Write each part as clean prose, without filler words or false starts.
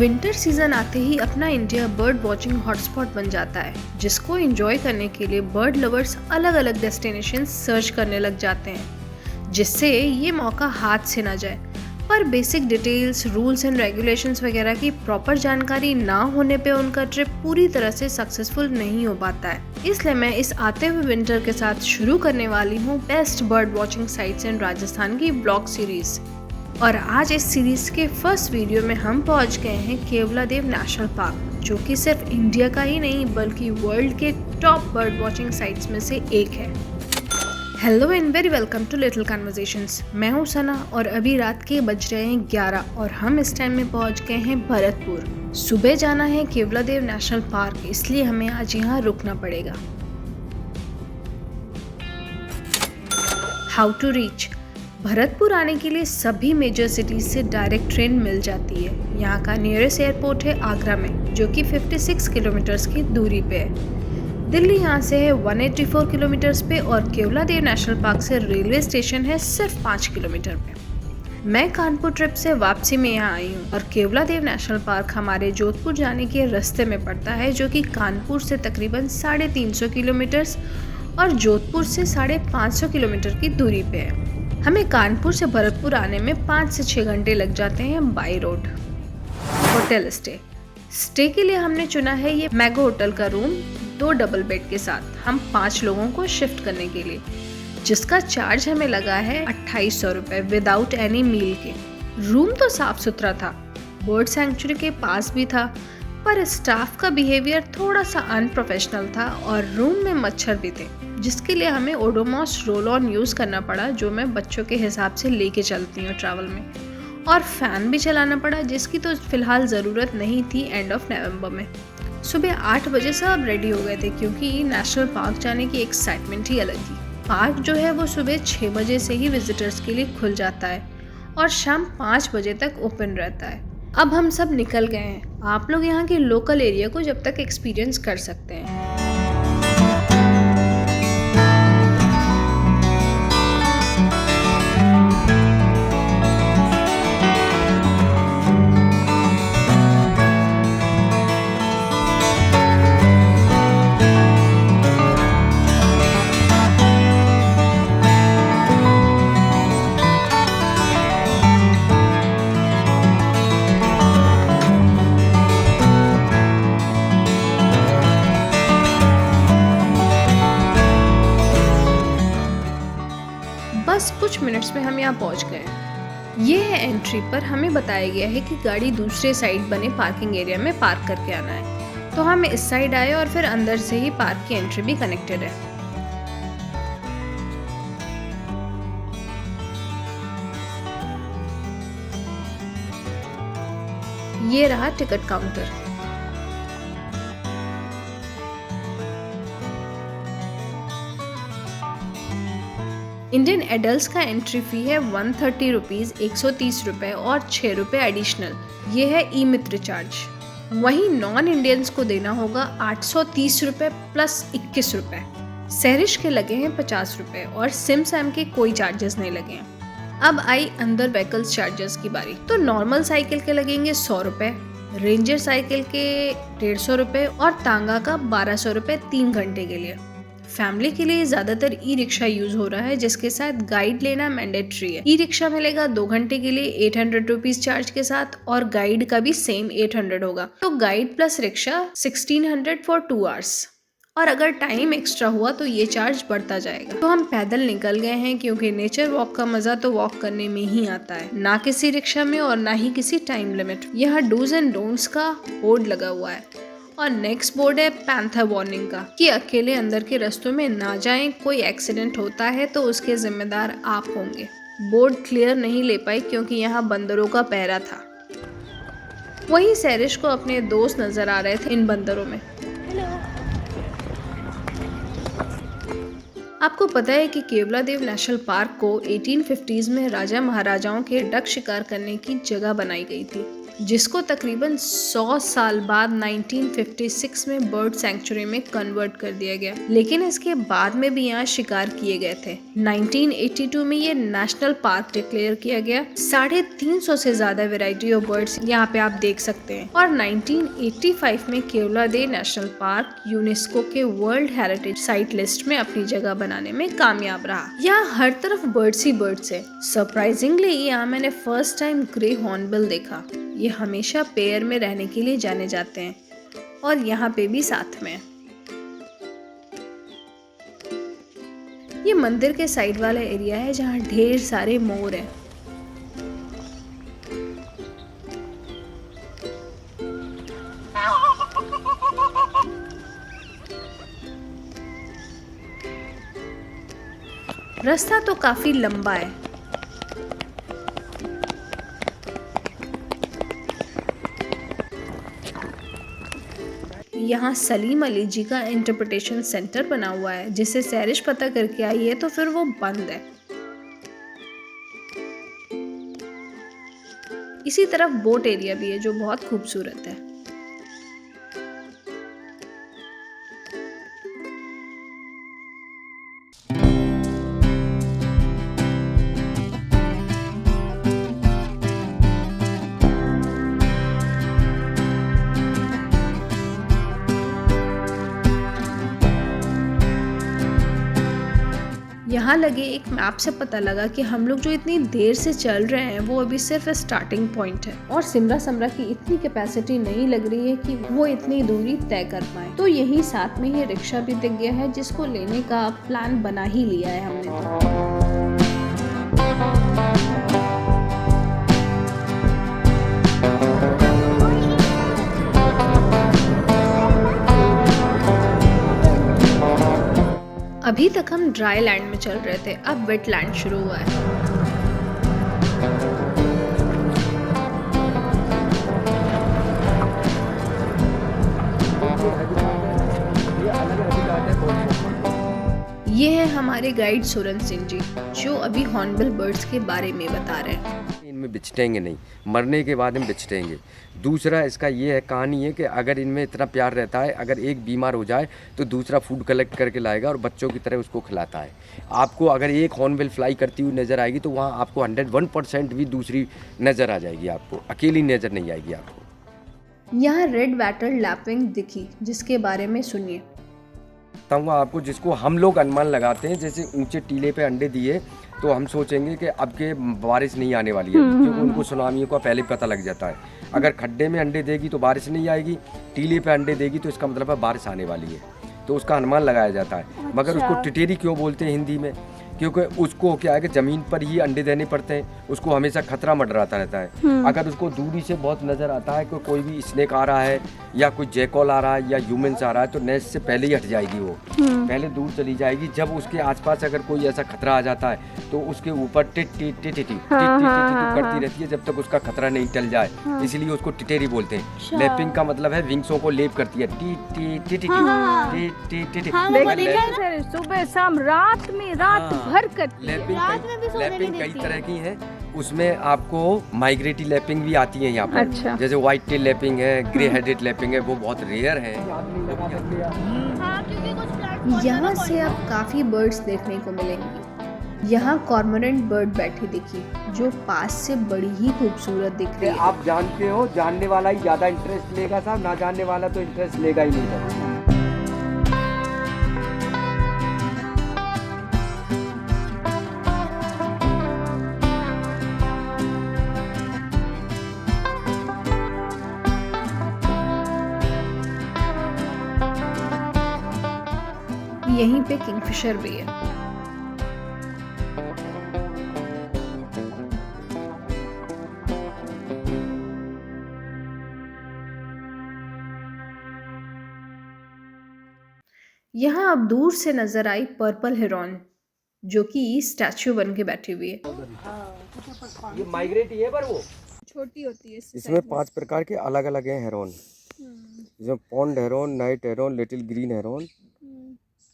Winter season आते ही अपना India bird watching hotspot बन जाता है, जिसको एंजॉय करने के लिए बर्ड लवर्स अलग अलग डेस्टिनेशन सर्च करने लग जाते हैं, जिससे ये मौका हाथ से ना जाए। पर basic details, rules and regulations वगैरह की प्रॉपर जानकारी ना होने पे उनका ट्रिप पूरी तरह से सक्सेसफुल नहीं हो पाता है। इसलिए मैं इस आते हुए विंटर के साथ शुरू करने वाली हूँ best bird watching sites in Rajasthan की ब्लॉग सीरीज। और आज इस सीरीज के फर्स्ट वीडियो में हम पहुंच गए हैं केवलादेव नेशनल पार्क, जो कि सिर्फ इंडिया का ही नहीं बल्कि वर्ल्ड के टॉप बर्ड वॉचिंग साइट्स में से एक है। Hello and very welcome to little conversations. मैं हूं सना और अभी रात के बज रहे हैं 11 और हम इस टाइम में पहुंच गए हैं भरतपुर। सुबह जाना है केवलादेव नेशनल पार्क, इसलिए हमें आज यहाँ रुकना पड़ेगा। How to reach. भरतपुर आने के लिए सभी मेजर सिटीज से डायरेक्ट ट्रेन मिल जाती है। यहाँ का नियरेस्ट एयरपोर्ट है आगरा में, जो कि 56 किलोमीटर्स की दूरी पे है। दिल्ली यहाँ से है 184 किलोमीटर्स पे और केवलादेव नेशनल पार्क से रेलवे स्टेशन है सिर्फ 5 किलोमीटर पे। मैं कानपुर ट्रिप से वापसी में यहाँ आई हूँ और केवलादेव नेशनल पार्क हमारे जोधपुर जाने के रास्ते में पड़ता है, जो कि कानपुर से तकरीबन 350 किलोमीटर और जोधपुर से 550 किलोमीटर की दूरी पे है। हमें कानपुर से भरतपुर आने में 5 से 6 घंटे लग जाते हैं बाई रोड। होटल स्टे के लिए हमने चुना है ये मैगो होटल का रूम 2 डबल बेड के साथ, हम 5 लोगों को शिफ्ट करने के लिए, जिसका चार्ज हमें लगा है 2800 रुपये विदाउट एनी मील के। रूम तो साफ सुथरा था, बर्ड सैंक्चुरी के पास भी था, पर स्टाफ का बिहेवियर थोड़ा सा अनप्रोफेशनल था और रूम में मच्छर भी थे, जिसके लिए हमें ओडोमॉस रोल ऑन यूज़ करना पड़ा, जो मैं बच्चों के हिसाब से लेके चलती हूँ ट्रैवल में। और फ़ैन भी चलाना पड़ा, जिसकी तो फ़िलहाल ज़रूरत नहीं थी एंड ऑफ नवंबर में। सुबह 8 बजे सब रेडी हो गए थे, क्योंकि नेशनल पार्क जाने की एक्साइटमेंट ही अलग थी। पार्क जो है वो सुबह 6 बजे से ही विजिटर्स के लिए खुल जाता है और शाम 5 बजे तक ओपन रहता है। अब हम सब निकल गए हैं। आप लोग यहाँ के लोकल एरिया को जब तक एक्सपीरियंस कर सकते हैं। बस कुछ मिनट्स में हम यहाँ पहुँच गए। ये है एंट्री पर हमें बताया गया है कि गाड़ी दूसरे साइड बने पार्किंग एरिया में पार्क करके आना है, तो हम इस साइड आए और फिर अंदर से ही पार्क की एंट्री भी कनेक्टेड है। ये रहा टिकट काउंटर। इंडियन एडल्ट्स का एंट्री फी है 130 रुपीज़, 130 रुपये और 6 रुपये एडिशनल। ये है ई मित्र चार्ज। वहीं नॉन इंडियंस को देना होगा 830 रुपये प्लस 21 रुपये। सैरिश के लगे हैं 50 रुपये और सिम सैम के कोई चार्जेस नहीं लगे हैं। अब आई अंदर व्हीकल्स चार्जेस की बारी, तो नॉर्मल साइकिल के लगेंगे 100 रुपये, रेंजर साइकिल के 150 रुपये और तांगा का 1200 रुपये 3 घंटे के लिए। फैमिली के लिए ज्यादातर ई रिक्शा यूज हो रहा है, जिसके साथ गाइड लेना मैंडेटरी है। ई रिक्शा मिलेगा 2 घंटे के लिए 800 रुपीज चार्ज के साथ और गाइड का भी सेम 800 होगा, तो guide plus rickshaw 1600 for 2 hours. और अगर टाइम एक्स्ट्रा हुआ तो ये चार्ज बढ़ता जाएगा। तो हम पैदल निकल गए हैं, क्योंकि नेचर वॉक का मजा तो वॉक करने में ही आता है, ना किसी रिक्शा में और ना ही किसी टाइम लिमिट। यहाँ डूज एंड डोंट्स का बोर्ड लगा हुआ है और नेक्स्ट बोर्ड है पैंथर वार्निंग का, कि अकेले अंदर के रास्तों में ना जाएं, कोई एक्सीडेंट होता है तो उसके जिम्मेदार आप होंगे। बोर्ड क्लियर नहीं ले पाई क्योंकि यहाँ बंदरों का पहरा था। वहीं सैरिश को अपने दोस्त नजर आ रहे थे इन बंदरों में। आपको पता है कि केवलादेव नेशनल पार्क को 1850s में राजा महाराजाओं के डक शिकार करने की जगह बनाई गई थी। जिसको तकरीबन 100 साल बाद 1956 में बर्ड सेंचुरी में कन्वर्ट कर दिया गया, लेकिन इसके बाद में भी यहाँ शिकार किए गए थे। 1982 में ये नेशनल पार्क डिक्लेयर किया गया। 350 से ज्यादा वैरायटी ऑफ बर्ड्स यहाँ पे आप देख सकते हैं। और 1985 में केवलादेव नेशनल पार्क यूनेस्को के वर्ल्ड हेरिटेज साइट लिस्ट में अपनी जगह बनाने में कामयाब रहा। यहाँ हर तरफ बर्ड्स ही बर्ड्स है। सरप्राइजिंगली यहाँ मैंने फर्स्ट टाइम ग्रे हॉर्नबिल देखा। ये हमेशा पेयर में रहने के लिए जाने जाते हैं और यहाँ पे भी साथ में। ये मंदिर के साइड वाला एरिया है जहाँ ढेर सारे मोर हैं। रास्ता तो काफी लंबा है। यहाँ सलीम अली जी का इंटरप्रिटेशन सेंटर बना हुआ है, जिसे सैरिश पता करके आई है तो फिर वो बंद है। इसी तरफ बोट एरिया भी है जो बहुत खूबसूरत है। यहाँ लगे एक मैप से पता लगा कि हम लोग जो इतनी देर से चल रहे हैं वो अभी सिर्फ स्टार्टिंग पॉइंट है और सिमरा समरा की इतनी कैपेसिटी नहीं लग रही है कि वो इतनी दूरी तय कर पाए। तो यही साथ में ये रिक्शा भी दिख गया है जिसको लेने का प्लान बना ही लिया है हमने तो। अभी तक हम ड्राई लैंड में चल रहे थे, अब वेट लैंड शुरू हुआ है। ये है हमारे गाइड सुरन सिंह जी जो अभी हॉर्नबिल बर्ड्स के बारे में बता रहे हैं। इनमें बिछटेंगे नहीं, मरने के बाद हम बिछटेंगे। दूसरा इसका ये है कहानी है कि अगर इनमें इतना प्यार रहता है, अगर एक बीमार हो जाए तो दूसरा फूड कलेक्ट करके लाएगा और बच्चों की तरह उसको खिलाता है। आपको अगर एक हॉर्नबिल फ्लाई करती हुई नज़र आएगी तो वहाँ आपको 101% भी दूसरी नज़र आ जाएगी, आपको अकेली नज़र नहीं आएगी आपको। यहाँ रेड वाटर लैपिंग दिखी जिसके बारे में सुनिए। बताऊँगा आपको, जिसको हम लोग अनुमान लगाते हैं, जैसे ऊंचे टीले पे अंडे दिए तो हम सोचेंगे कि अब के बारिश नहीं आने वाली है, क्योंकि उनको सुनामियों का पहले पता लग जाता है। अगर खड्डे में अंडे देगी तो बारिश नहीं आएगी, टीले पे अंडे देगी तो इसका मतलब है बारिश आने वाली है, तो उसका अनुमान लगाया जाता है। मगर उसको टिटेरी क्यों बोलते हैं हिंदी में, क्योंकि उसको क्या है कि ज़मीन पर ही अंडे देने पड़ते हैं, उसको हमेशा खतरा मंडराता रहता है। अगर उसको दूरी से बहुत नज़र आता है कि कोई भी स्नेक आ रहा है या कोई जैकॉल आ रहा है या ह्यूमन्स आ रहा है तो नेस्ट से पहले ही हट जाएगी, वो पहले दूर चली जाएगी। जब उसके आसपास अगर कोई ऐसा खतरा आ जाता है तो उसके ऊपर टिट टिट टिट टिट करती रहती है जब तक उसका खतरा नहीं टल जाए, इसलिए उसको टिटेरी बोलते हैं। लैपिंग का मतलब है विंग्सों को लेप करती है, T T T T T T. सुबह शाम रात में रात भर करती है। लैपिंग कई तरह की है, उसमें आपको माइग्रेटरी लैपिंग भी आती है यहाँ पर। अच्छा। जैसे व्हाइट टेल लैपिंग है, ग्रे हेडेड लैपिंग है, वो बहुत रेयर है। यहाँ से आप काफी बर्ड्स देखने को मिलेंगी। यहाँ कॉर्मोरेंट बर्ड बैठी दिखी जो पास से बड़ी ही खूबसूरत दिख रही है। आप जानते हो, जानने वाला ही ज्यादा इंटरेस्ट लेगा साहब, ना जानने वाला तो इंटरेस्ट लेगा ही नहीं। यहीं पे किंगफिशर भी है। यहाँ अब दूर से नजर आई पर्पल हिरन जो कि स्टैच्यू बन के बैठी हुई है। ये माइग्रेट है पर वो छोटी होती है। इसमें 5 प्रकार के अलग अलग हैं हेरोन, इसमें pond Heron, night Heron, little green Heron,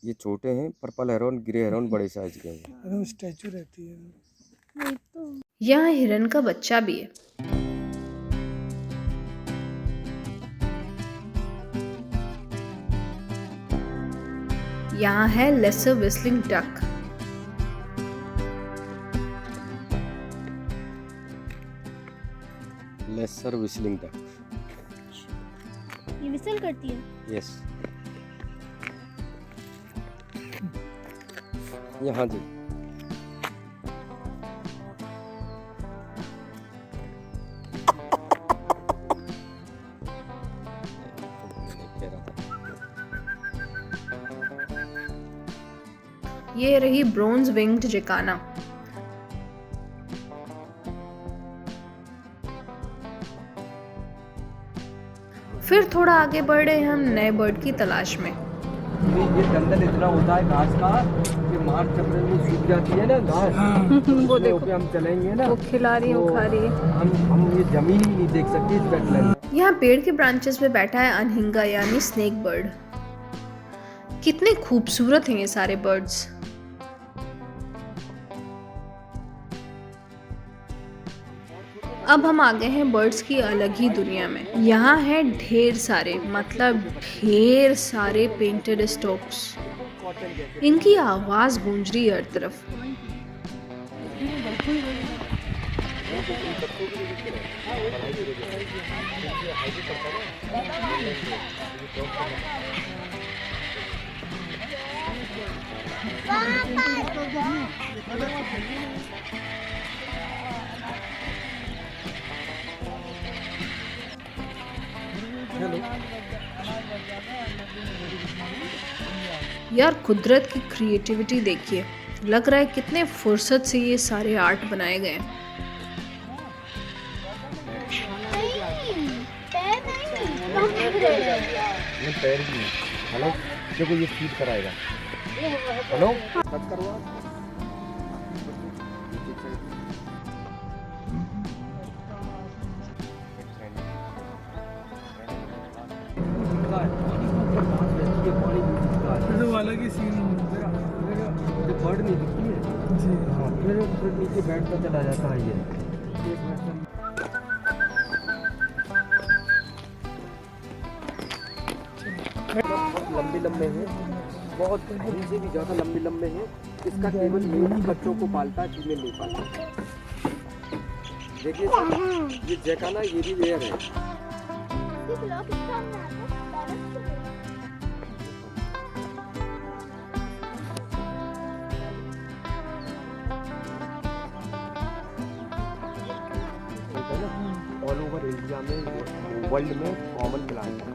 ये छोटे हैं, पर्पल हेरोन, ग्रे हेरोन बड़े साइज के हैं। स्टैचू रहती है। यहाँ हिरन का बच्चा भी है। यहाँ है lesser whistling duck. Lesser whistling duck, ये विसल करती है। यस। यहाँ जी ये रही ब्रोंज विंग्ड जिकाना। फिर थोड़ा आगे बढ़े हम नए बर्ड की तलाश में। ये जंगल इतना होता है घास का कि मार्च अप्रैल में सूख जाती है ना घास। वो देखो पे हम चलेंगे ना, वो खिला रही है, वो खा रही है। हम ये जमीन ही नहीं देख सकते इस वेटलैंड। यहाँ पेड़ के ब्रांचेस पे बैठा है अनहिंगा यानी स्नेक बर्ड। कितने खूबसूरत हैं ये सारे बर्ड्स। अब हम आ गए हैं बर्ड्स की अलग ही दुनिया में। यहाँ है ढेर सारे, मतलब ढेर सारे पेंटेड स्टोक्स। इनकी आवाज गूंज रही है हर तरफ। यार कुदरत की क्रिएटिविटी देखिए, लग रहा है कितने फुर्सत से ये सारे आर्ट बनाए गए हैं। ये पैर भी है। हेलो, देखो ये फीड कराएगा। हेलो, कट करवा। अलग ही सीन बर्ड नहीं दिखती है जी। हाँ, फिर नीचे बैठता चला जाता है ये। लंबे लंबे हैं, बहुत इनसे भी ज़्यादा लंबे लंबे हैं। इसका केवल मेल बच्चों को पालता है, फीमेल नहीं पालता। देखिए सर, ये जैकाना ये भी रेयर है। ऑल ओवर इंडिया में, वर्ल्ड में कॉमन प्लांट है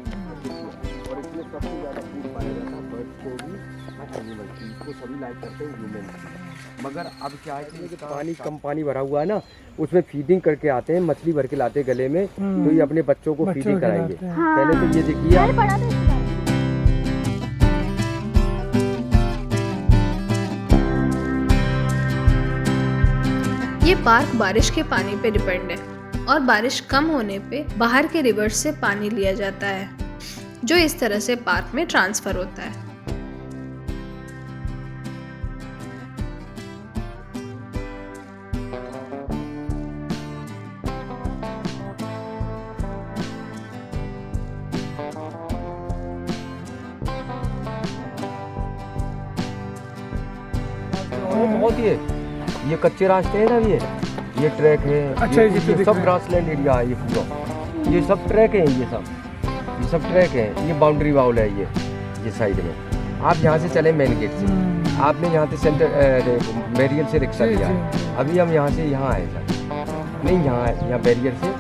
और इसमें सबसे ज़्यादा फूड पाया जाता है बर्ड्स को भी और एनिमल की। इसको सभी लाइक करते हैं ह्यूमन। मगर अब क्या है कि पानी कम पानी भरा हुआ है ना, उसमें फीडिंग करके आते हैं, मछली भर के लाते हैं गले में, तो ये अपने बच्चों को फीडिंग कराएंगे। पहले तो ये देखिए आप, ये पार्क बारिश के पानी पे डिपेंड है और बारिश कम होने पे बाहर के रिवर्स से पानी लिया जाता है, जो इस तरह से पार्क में ट्रांसफर होता है। बहुत ये कच्चे रास्ते हैं ना, ये ट्रैक है। अच्छा, ये सब ग्रासलैंड एरिया है, ये पूरा ये सब ट्रैक है, ये सब ट्रैक है। ये बाउंड्री वाल है, ये साइड में। आप यहाँ से चले मेन गेट से, आपने यहाँ से सेंटर बैरियर से रिक्शा लिया है। अभी हम यहाँ से यहाँ आए सर, नहीं यहाँ बैरियर से।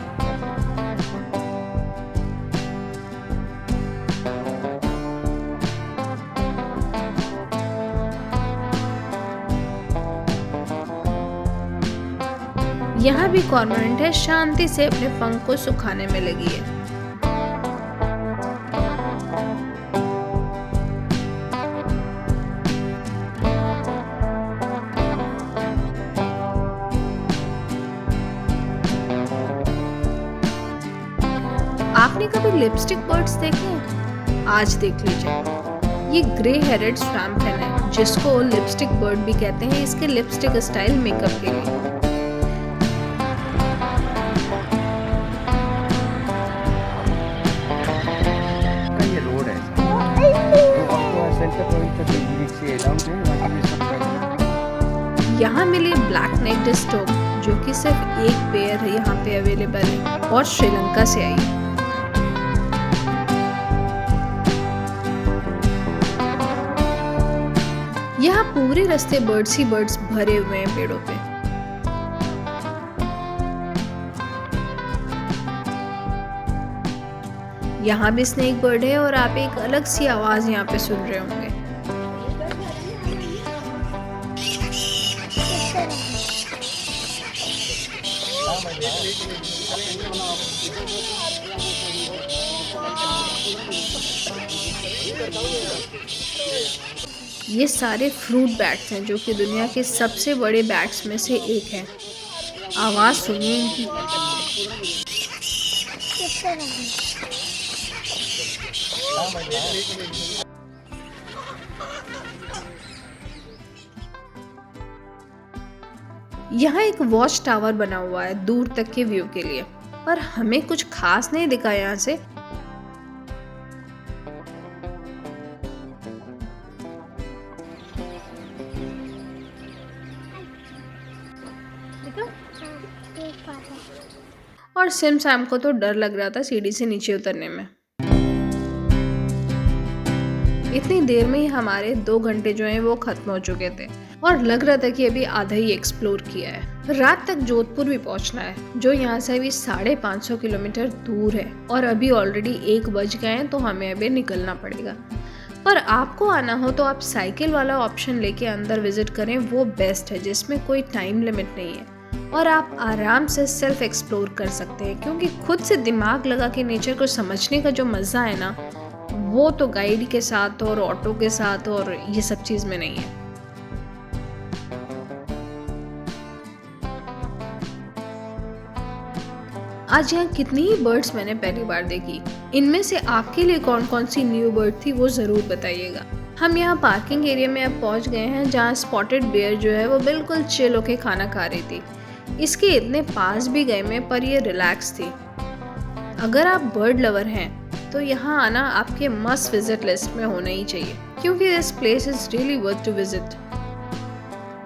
यहाँ भी कॉर्मोरेंट है, शांति से अपने पंख को सुखाने में लगी है। आपने कभी लिपस्टिक बर्ड्स देखे हैं? आज देख लीजिए। ये ग्रे हेडेड स्वैम्पफिन है, जिसको लिपस्टिक बर्ड भी कहते हैं, इसके लिपस्टिक स्टाइल मेकअप के लिए। ये रोड है, तो आपको सेंटर पॉइंट तक के अलाउड है, बाकी ये सब है। यहाँ मिली ब्लैक नेक्ड स्टोक जो कि सिर्फ एक पेयर यहाँ पे अवेलेबल है और श्रीलंका से आई है। यहाँ पूरे रास्ते बर्ड्स ही बर्ड्स भरे हुए हैं पेड़ों पे। यहाँ भी स्नेक बर्ड है और आप एक अलग सी आवाज यहाँ पे सुन रहे होंगे। ये सारे फ्रूट बैट्स हैं जो कि दुनिया के सबसे बड़े बैट्स में से एक है। आवाज सुनिए इनकी। यहाँ एक वॉच टावर बना हुआ है दूर तक के व्यू के लिए, पर हमें कुछ खास नहीं दिखा यहाँ से। और सिम सैम को तो डर लग रहा था सीढ़ी से नीचे उतरने में। इतनी देर में ही हमारे 2 घंटे जो हैं वो खत्म हो चुके थे और लग रहा था कि अभी आधा ही एक्सप्लोर किया है। रात तक जोधपुर भी पहुंचना है जो यहाँ से अभी 550 किलोमीटर दूर है और अभी ऑलरेडी 1 बज गए हैं, तो हमें अभी निकलना पड़ेगा। पर आपको आना हो तो आप साइकिल वाला ऑप्शन लेके अंदर विजिट करें, वो बेस्ट है जिसमें कोई टाइम लिमिट नहीं है और आप आराम से सेल्फ एक्सप्लोर कर सकते हैं, क्योंकि खुद से दिमाग लगा के नेचर को समझने का जो मज़ा है ना, वो तो गाइड के साथ और ऑटो के साथ और ये सब चीज़ में नहीं है। आज यहाँ कितनी ही बर्ड्स मैंने पहली बार देखी। इनमें से आपके लिए कौन कौन सी न्यू बर्ड थी वो ज़रूर बताइएगा। हम यहाँ पार्किंग एरिया में अब पहुँच गए हैं जहाँ स्पॉटेड बेयर जो है वो बिल्कुल चिल होके खाना खा रही थी। इसके इतने पास भी गए मैं, पर ये रिलैक्स थी। अगर आप बर्ड लवर हैं तो यहाँ आना आपके मस्ट विजिट लिस्ट में होना ही चाहिए, क्योंकि this place is really worth to visit.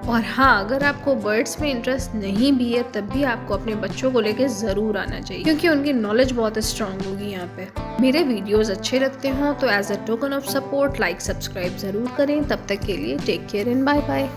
और हाँ, अगर आपको बर्ड्स में इंटरेस्ट नहीं भी है तब भी आपको अपने बच्चों को लेकर ज़रूर आना चाहिए, क्योंकि उनकी नॉलेज बहुत स्ट्रांग होगी यहाँ पे। मेरे वीडियोस अच्छे लगते हों तो as a token of support like subscribe ज़रूर करें। तब तक के लिए take care and bye bye.